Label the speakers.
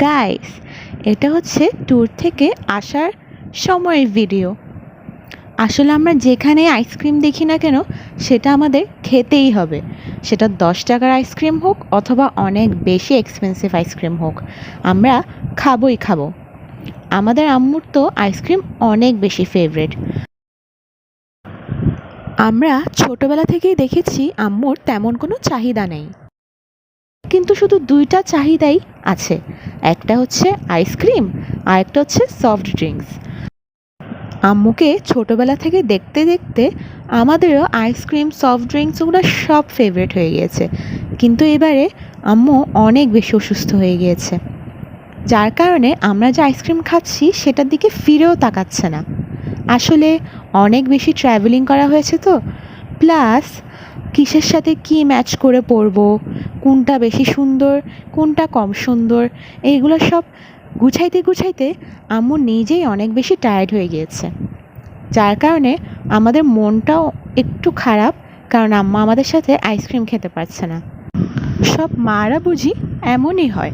Speaker 1: Guys, এটা হচ্ছে tour থেকে আসার সময়ের ভিডিও। আসলে আমরা যেখানে আইসক্রিম দেখি না কেন সেটা আমাদের খেতেই হবে। সেটা 10 টাকার আইসক্রিম হোক অথবা অনেক বেশি এক্সপেন্সিভ আইসক্রিম হোক, আমরা খাবোই খাবো। আমাদের আম্মুর তো আইসক্রিম অনেক বেশি ফেভারিট। আমরা ছোটবেলা থেকেই দেখেছি আম্মুর তেমন কোনো চাহিদা নেই, কিন্তু শুধু দুইটা চাহিদাই আছে। একটা হচ্ছে আইসক্রিম আর একটা হচ্ছে সফট ড্রিঙ্কস। আম্মুকে ছোটোবেলা থেকে দেখতে দেখতে আমাদেরও আইসক্রিম, সফট ড্রিঙ্কস ওগুলো সব ফেভারিট হয়ে গিয়েছে। কিন্তু এবারে আম্মু অনেক বেশি অসুস্থ হয়ে গিয়েছে, যার কারণে আমরা যে আইসক্রিম খাচ্ছি সেটার দিকে ফিরেও তাকাচ্ছে না। আসলে অনেক বেশি ট্রাভেলিং করা হয়েছে তো, প্লাস কিসের সাথে কী ম্যাচ করে পরবো, কোনটা বেশি সুন্দর কোনটা কম সুন্দর, এইগুলো সব গুছাইতে গুছাইতে আম্মু নিজেই অনেক বেশি টায়ার্ড হয়ে গিয়েছে। যার কারণে আমাদের মনটাও একটু খারাপ, কারণ আম্মা আমাদের সাথে আইসক্রিম খেতে পারছে না। সব মারা বুঝি এমনই হয়।